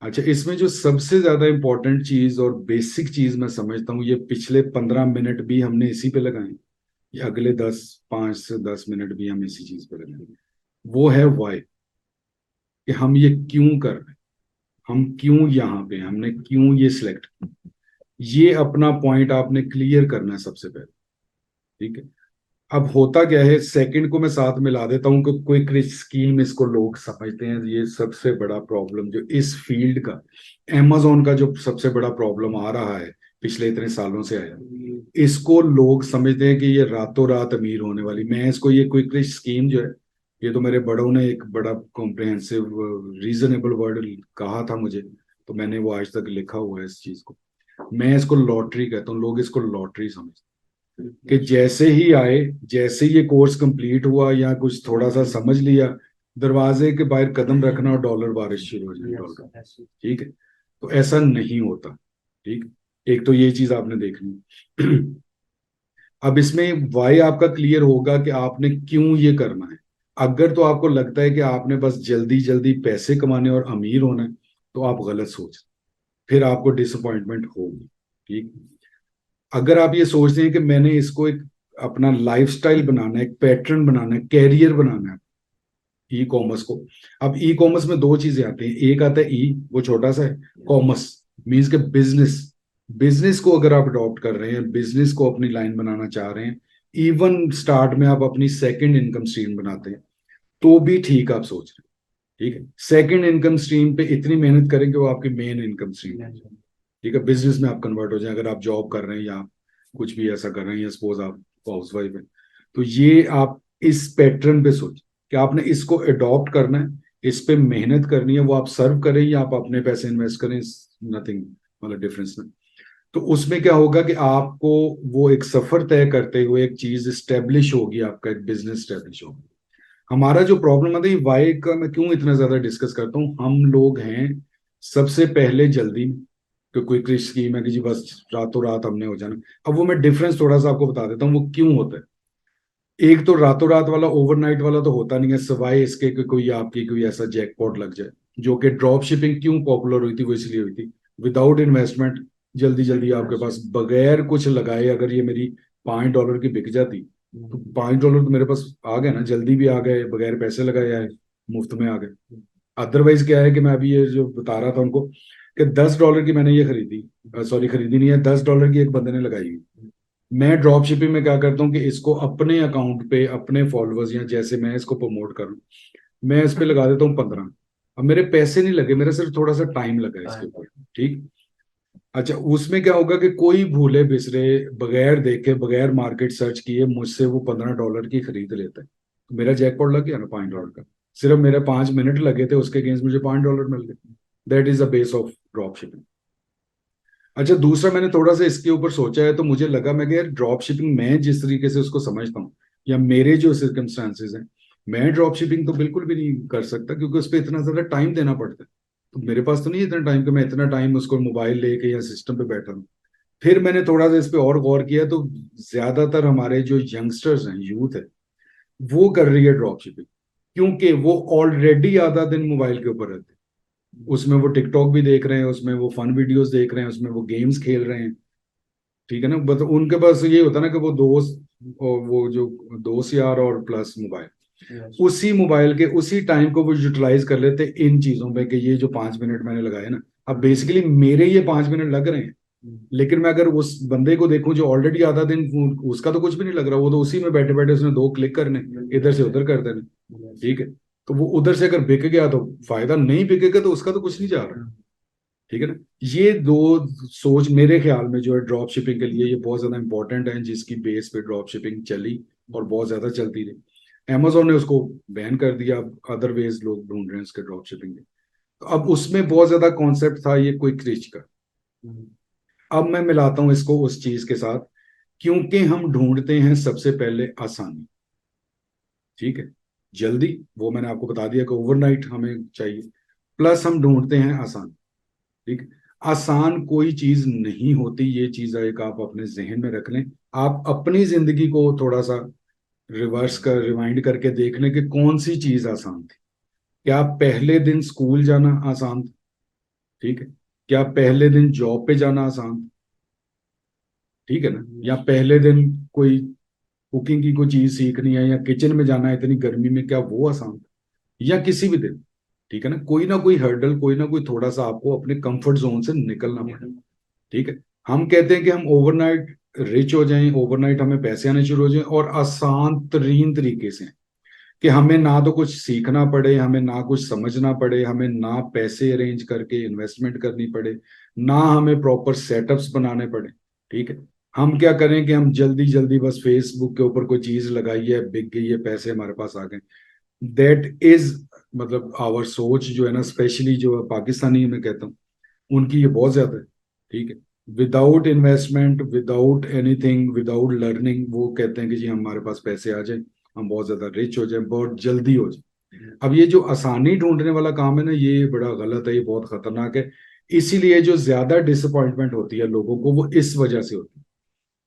अच्छा, इसमें जो सबसे ज्यादा इंपॉर्टेंट चीज और बेसिक चीज मैं समझता हूँ, ये पिछले 15 मिनट भी हमने इसी पे लगाए, ये अगले 5 से 10 मिनट भी हम इसी चीज पे लगाएंगे। वो है वाई, कि हम ये क्यों कर रहे हैं, हम क्यों यहाँ पे, हमने क्यों ये सिलेक्ट किया। ये अपना पॉइंट आपने क्लियर करना है सबसे पहले। ठीक है। अब होता क्या है, सेकंड को मैं साथ मिला देता हूँ कि क्विक रिच स्कीम इसको लोग समझते हैं, ये सबसे बड़ा प्रॉब्लम जो इस फील्ड का, amazon का जो सबसे बड़ा प्रॉब्लम आ रहा है, पिछले इतने सालों से आया, इसको लोग समझते हैं कि ये रातों रात अमीर होने वाली, मैं इसको ये क्विक रिच स्कीम जो है, ये तो मेरे बड़ों ने एक बड़ा कॉम्प्रिहेंसिव रीजनेबल वर्ड कहा था मुझे, तो मैंने वो आज तक लिखा हुआ है इस चीज को। मैं इसको लॉटरी कहता हूँ, लोग इसको लॉटरी समझते हैं कि जैसे ही आए, जैसे ही ये कोर्स कंप्लीट हुआ या कुछ थोड़ा सा समझ लिया, दरवाजे के बाहर कदम रखना और डॉलर बारिश शुरू हो जाए, डॉलर। ठीक है। तो ऐसा नहीं होता। ठीक। एक तो ये चीज आपने देखनी। अब इसमें वाई आपका क्लियर होगा कि आपने क्यों ये करना है। अगर तो आपको लगता है कि आपने बस जल्दी जल्दी पैसे कमाने और अमीर होना है, तो आप गलत सोच, फिर आपको डिसअपॉइंटमेंट होगी। ठीक। अगर आप ये सोचते हैं कि मैंने इसको एक अपना लाइफस्टाइल बनाना है, एक पैटर्न बनाना है, कैरियर बनाना है ई कॉमर्स को। अब ई कॉमर्स में दो चीजें आती हैं, एक आता है ई, वो छोटा सा है, कॉमर्स मीन्स के बिजनेस। बिजनेस को अगर आप अडॉप्ट कर रहे हैं, बिजनेस को अपनी लाइन बनाना चाह रहे हैं, इवन स्टार्ट में आप अपनी सेकंड इनकम स्ट्रीम बनाते हैं, तो भी ठीक आप सोच रहे हैं। ठीक है। सेकंड इनकम स्ट्रीम पे इतनी मेहनत करें कि वो आपकी मेन इनकम स्ट्रीम है। ठीक है। बिजनेस में आप कन्वर्ट हो जाए, अगर आप जॉब कर रहे हैं या कुछ भी ऐसा कर रहे हैं, या सपोज आप हाउस वाइफ है, तो ये आप इस पैटर्न पे सोच कि आपने इसको अडॉप्ट करना है, इस पे मेहनत करनी है, वो आप सर्व करें या आप अपने पैसे इन्वेस्ट करें, नथिंग, मतलब डिफरेंस नहीं। तो उसमें क्या होगा कि आपको वो एक सफर तय करते हुए एक चीज स्टेब्लिश होगी, आपका एक बिजनेस स्टेब्लिश होगा। हमारा जो प्रॉब्लम आता है, वाई का मैं क्यों इतना ज्यादा डिस्कस करता हूँ, हम लोग हैं सबसे पहले जल्दी में, कि कोई क्रिश स्कीम है कि जी बस रातों रात हमने हो जाना। अब वो मैं डिफरेंस थोड़ा सा आपको बता देता हूँ वो क्यों होता है। एक तो रातों रात वाला, ओवरनाइट वाला तो होता नहीं है, सिवाय इसके कि कोई आपकी कोई ऐसा जैकपॉट लग जाए। जो कि ड्रॉप शिपिंग क्यों पॉपुलर हुई थी, वो इसलिए हुई थी, विदाउट इन्वेस्टमेंट, जल्दी जल्दी आपके पास बगैर कुछ लगाए, अगर ये मेरी $5 की बिक जाती, तो $5 तो मेरे पास आ गए ना, जल्दी भी आ गए, बगैर पैसे लगाए आए, मुफ्त में आ गए। अदरवाइज क्या है कि मैं अभी ये जो बता रहा था उनको, कि $10 की मैंने ये खरीदी, सॉरी खरीदी नहीं है, $10 की एक बंदे ने लगाई हुई। मैं ड्रॉप शिपिंग में क्या करता हूँ कि इसको अपने अकाउंट पे, अपने फॉलोअर्स या जैसे मैं इसको प्रमोट करूँ, मैं इस पे लगा देता हूँ 15। अब मेरे पैसे नहीं लगे, मेरा सिर्फ थोड़ा सा टाइम लगा है इसके ऊपर। ठीक। अच्छा, उसमें क्या होगा कि कोई भूले बिसरे, बगैर देखे, बगैर मार्केट सर्च किए मुझसे वो $15 की खरीद लेता है, तो मेरा जैकपॉट लग गया ना $5 का। सिर्फ मेरे 5 मिनट लगे थे, उसके अगेंस्ट मुझे $5 मिल गए। That is the base of drop shipping. अच्छा, दूसरा मैंने थोड़ा सा इसके ऊपर सोचा है, तो मुझे लगा, मैं कि यार ड्रॉप शिपिंग मैं जिस तरीके से उसको समझता हूँ, या मेरे जो सर्कमस्टांसेस हैं, मैं ड्रॉप शिपिंग तो बिल्कुल भी नहीं कर सकता, क्योंकि उस पर इतना ज्यादा टाइम देना पड़ता है। तो मेरे पास तो नहीं है इतना टाइम कि मैं इतना टाइम उसको मोबाइल लेके या सिस्टम पे बैठा हूँ। फिर मैंने थोड़ा सा इस पे और गौर किया, तो ज्यादातर हमारे जो यंगस्टर्स हैं, यूथ है, वो कर रही है ड्रॉप शिपिंग, क्योंकि वो ऑलरेडी आधा दिन मोबाइल के ऊपर रहते हैं, उसमें वो टिकटॉक भी देख रहे हैं, उसमें वो फन वीडियोस देख रहे हैं, उसमें वो गेम्स खेल रहे हैं। ठीक है ना, बस उनके पास ये होता है ना कि वो दोस्त, और वो जो दोस्त यार और प्लस मोबाइल, उसी मोबाइल के उसी टाइम को वो यूटिलाइज कर लेते इन चीजों पे, कि ये जो 5 मिनट मैंने लगाए ना, अब बेसिकली मेरे ये 5 मिनट लग रहे हैं, लेकिन मैं अगर उस बंदे को देखूं जो ऑलरेडी आधा दिन, उसका तो कुछ भी नहीं लग रहा, वो तो उसी में बैठे बैठे उसने दो क्लिक करने, इधर से उधर कर देने। ठीक है। तो वो उधर से अगर बिक गया तो फायदा, नहीं बिकेगा तो उसका तो कुछ नहीं जा रहा। ठीक है ना। ये दो सोच मेरे ख्याल में जो है ड्रॉप शिपिंग के लिए, ये बहुत ज्यादा इंपॉर्टेंट है, जिसकी बेस पे ड्रॉप शिपिंग चली और बहुत ज्यादा चलती रही। Amazon ने उसको बैन कर दिया, अब अदर वेज लोग ढूंढ रहे हैं उसके ड्रॉप शिपिंग के। तो अब उसमें बहुत ज्यादा कॉन्सेप्ट था ये क्विक रिच का। अब मैं मिलाता हूं इसको उस चीज के साथ, क्योंकि हम ढूंढते हैं सबसे पहले आसानी। ठीक है। जल्दी, वो मैंने आपको बता दिया कि ओवरनाइट हमें चाहिए, प्लस हम ढूंढते हैं आसान। ठीक। आसान कोई चीज नहीं होती, ये चीज एक आप अपने जहन में रख लें। आप अपनी जिंदगी को थोड़ा सा रिवर्स कर, रिवाइंड करके देख लें कि कौन सी चीज आसान थी। क्या पहले दिन स्कूल जाना आसान था? ठीक है, क्या पहले दिन जॉब पे जाना आसान? ठीक है ना, या पहले दिन कोई कुकिंग की कोई चीज सीखनी है या किचन में जाना है इतनी गर्मी में, क्या वो आसान था? या किसी भी दिन, ठीक है ना कोई हर्डल, कोई ना कोई थोड़ा सा आपको अपने कंफर्ट जोन से निकलना पड़ेगा। ठीक है, हम कहते हैं कि हम ओवरनाइट रिच हो जाएं, ओवरनाइट हमें पैसे आने शुरू हो जाएं, और आसान तरीन तरीके से कि हमें ना तो कुछ सीखना पड़े, हमें ना कुछ समझना पड़े, हमें ना पैसे अरेंज करके इन्वेस्टमेंट करनी पड़े, ना हमें प्रॉपर सेटअप्स बनाने पड़े। ठीक है, हम क्या करें कि हम जल्दी जल्दी बस फेसबुक के ऊपर कोई चीज लगाई है, बिक गई है, पैसे हमारे पास आ गए। दैट इज, मतलब आवर सोच जो है ना, स्पेशली जो पाकिस्तानी मैं कहता हूँ, उनकी ये बहुत ज्यादा है। ठीक है, without investment, without anything, without learning, वो कहते हैं कि जी हमारे पास पैसे आ जाए, हम बहुत ज्यादा रिच हो जाए, बहुत जल्दी हो जाए। अब ये जो आसानी ढूंढने वाला काम है ना, ये बड़ा गलत है, ये बहुत खतरनाक है। इसीलिए जो ज्यादा डिसअपॉइंटमेंट होती है लोगों को, वो इस वजह से होती है।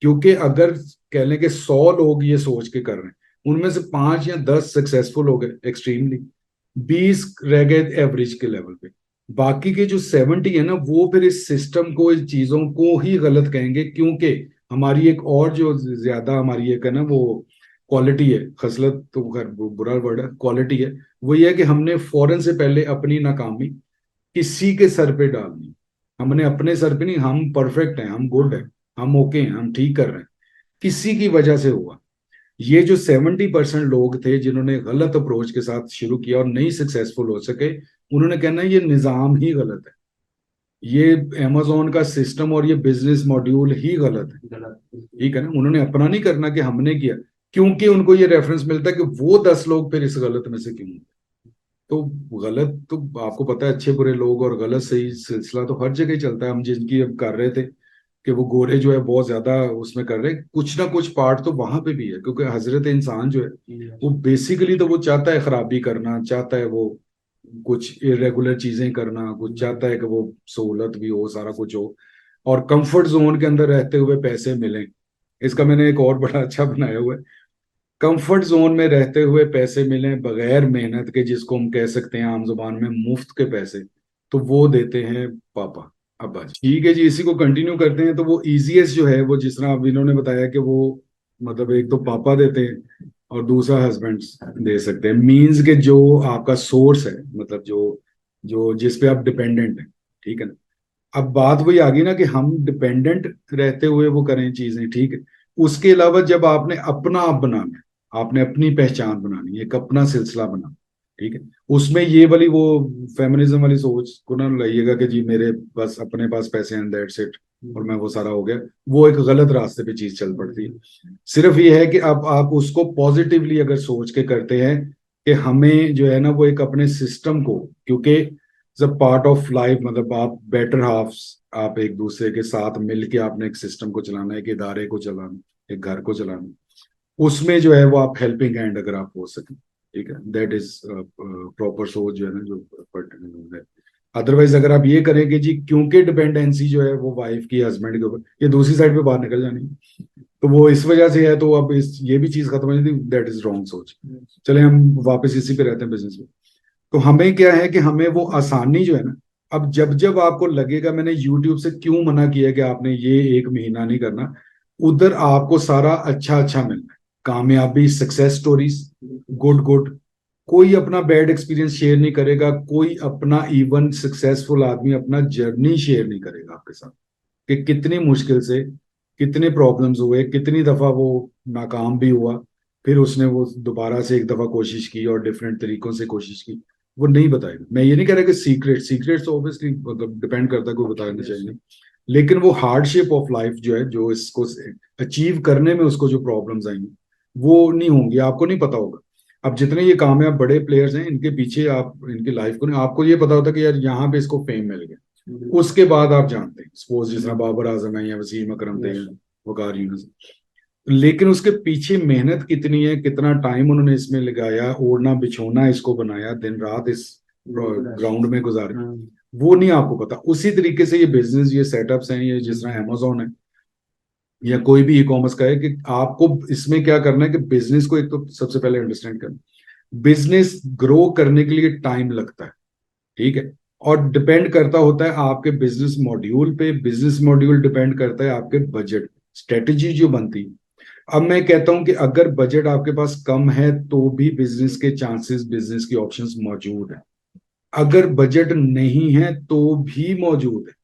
क्योंकि अगर कह लें कि 100 लोग ये सोच के कर रहे हैं, उनमें से 5 या 10 सक्सेसफुल हो गए एक्सट्रीमली, 20 रह गए एवरेज के लेवल पे, बाकी के जो 70 है ना, वो फिर इस सिस्टम को, इस चीजों को ही गलत कहेंगे। क्योंकि हमारी एक और जो ज्यादा हमारी एक है ना, वो क्वालिटी है, खसलत तो खैर बुरा वर्ड है, क्वालिटी है, वो ये है कि हमने फौरन से पहले अपनी नाकामी किसी के सर पे डालनी। हमने अपने सर पे नहीं, हम परफेक्ट हैं, हम गुड हैं, हम ओके हैं, हम ठीक कर रहे हैं, किसी की वजह से हुआ। ये जो 70% लोग थे जिन्होंने गलत अप्रोच के साथ शुरू किया और नहीं सक्सेसफुल हो सके, उन्होंने कहना ये निजाम ही गलत है, ये अमेजोन का सिस्टम और ये बिजनेस मॉड्यूल ही गलत है। ठीक है ना, उन्होंने अपना नहीं करना कि हमने किया, क्योंकि उनको ये रेफरेंस मिलता है कि वो 10 लोग फिर इस गलत में से क्यों हैं। तो गलत तो आपको पता है, अच्छे बुरे लोग और गलत सही सिलसिला तो हर जगह ही चलता है। हम जिनकी अब कर रहे थे कि वो गोरे जो है बहुत ज्यादा उसमें कर रहे हैं, कुछ ना कुछ पार्ट तो वहां पे भी है, क्योंकि हजरत इंसान जो है वो बेसिकली तो वो चाहता है खराबी करना, चाहता है वो कुछ इरेगुलर चीजें करना, कुछ चाहता है कि वो सहूलत भी हो, सारा कुछ हो, और कंफर्ट जोन के अंदर रहते हुए पैसे मिलें। इसका मैंने एक और बड़ा अच्छा बनाया हुआ है, कंफर्ट जोन में रहते हुए पैसे मिलें बगैर मेहनत के, जिसको हम कह सकते हैं आम जुबान में मुफ्त के पैसे, तो वो देते हैं पापा, अब्बा जी। ठीक है जी, इसी को कंटिन्यू करते हैं। तो वो इजीएस्ट जो है, वो जिस तरह अब इन्होंने बताया कि वो मतलब एक तो पापा देते हैं और दूसरा हस्बैंड दे सकते हैं, मींस के जो आपका सोर्स है, मतलब जो जो जिस पे आप डिपेंडेंट हैं। ठीक है ना, अब बात वही आ गई ना कि हम डिपेंडेंट रहते हुए वो करें चीजें। ठीक है, उसके अलावा जब आपने अपना आप बनाना है, आपने अपनी पहचान बनानी है, एक अपना सिलसिला बनाना। ठीक है, उसमें ये वाली वो फेमिनिज्म वाली सोच को ना लाइएगा कि जी मेरे बस अपने पास पैसे हैं, दैट्स इट, और मैं वो सारा हो गया। वो एक गलत रास्ते पे चीज चल पड़ती है। सिर्फ ये है कि अब आप उसको पॉजिटिवली अगर सोच के करते हैं कि हमें जो है ना, वो एक अपने सिस्टम को, क्योंकि पार्ट ऑफ लाइफ, मतलब आप बेटर हाफ्स, आप एक दूसरे के साथ मिलके आपने एक सिस्टम को चलाना है, एक इदारे को चलाना, एक घर को चलाना, उसमें जो है वो आप हेल्पिंग हैंड अगर आप हो सके। ठीक है, दैट इज प्रॉपर सोच जो है ना, जो पर्टिकुलर है। अदरवाइज अगर आप ये करेंगे जी, क्योंकि डिपेंडेंसी जो है वो वाइफ की हस्बैंड के ऊपर, ये दूसरी साइड पे बाहर निकल जानी, तो वो इस वजह से है, तो अब इस ये भी चीज खत्म हो जाती, दैट इज रॉन्ग सोच। चले हम वापस इसी पे रहते हैं, बिजनेस में। तो हमें क्या है कि हमें वो आसानी जो है ना, अब जब जब आपको लगेगा, मैंने यूट्यूब से क्यों मना किया कि आपने ये 1 महीना नहीं करना, उधर आपको सारा अच्छा अच्छा मिलना है, कामयाबी, सक्सेस स्टोरीज, गुड गुड। कोई अपना बैड एक्सपीरियंस शेयर नहीं करेगा, कोई अपना इवन सक्सेसफुल आदमी अपना जर्नी शेयर नहीं करेगा आपके साथ, कि कितनी मुश्किल से, कितने प्रॉब्लम्स हुए, कितनी दफा वो नाकाम भी हुआ, फिर उसने वो दोबारा से एक दफा कोशिश की और डिफरेंट तरीकों से कोशिश की, वो नहीं बताएगा। मैं ये नहीं कह रहा कि सीक्रेट तो ऑब्वियसली मतलब डिपेंड करता है, कोई बताना चाहिए, लेकिन वो हार्डशिप ऑफ लाइफ जो है, जो इसको अचीव करने में उसको जो प्रॉब्लम्स आएंगी, वो नहीं होंगी, आपको नहीं पता होगा। अब जितने ये कामयाब बड़े प्लेयर्स हैं, इनके पीछे आप इनकी लाइफ को नहीं, आपको ये पता होता है कि यार यहाँ पे इसको फेम मिल गया, उसके बाद आप जानते हैं, सपोज जिस तरह बाबर आजम है या वसीम अकरम थे, वकार यूनुस, लेकिन उसके पीछे मेहनत कितनी है, कितना टाइम उन्होंने इसमें लगाया, ओढ़ना बिछोना इसको बनाया, दिन रात इस ग्राउंड में गुजारे, वो नहीं आपको पता। उसी तरीके से ये बिजनेस, ये सेटअप्स हैं, ये जिस तरह अमेजोन है या कोई भी ई कॉमर्स का है, कि आपको इसमें क्या करना है कि बिजनेस को एक तो सबसे पहले अंडरस्टैंड करना, बिजनेस ग्रो करने के लिए टाइम लगता है। ठीक है, और डिपेंड करता होता है आपके बिजनेस मॉड्यूल पे, बिजनेस मॉड्यूल डिपेंड करता है आपके बजट, स्ट्रेटजी जो बनती है। अब मैं कहता हूं कि अगर बजट आपके पास कम है तो भी बिजनेस के चांसेस, बिजनेस की ऑप्शंस मौजूद है। अगर बजट नहीं है तो भी मौजूद है।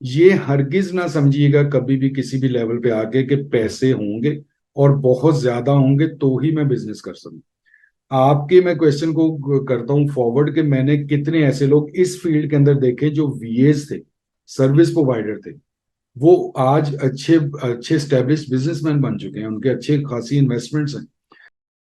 ये हरगिज ना समझिएगा कभी भी किसी भी लेवल पे आके कि पैसे होंगे और बहुत ज्यादा होंगे तो ही मैं बिजनेस कर सकूं। आपके मैं क्वेश्चन को करता हूं फॉरवर्ड कि मैंने कितने ऐसे लोग इस फील्ड के अंदर देखे जो वीएस थे, सर्विस प्रोवाइडर थे, वो आज अच्छे अच्छे स्टैब्लिश बिजनेसमैन बन चुके हैं, उनके अच्छे खासी इन्वेस्टमेंट्स हैं।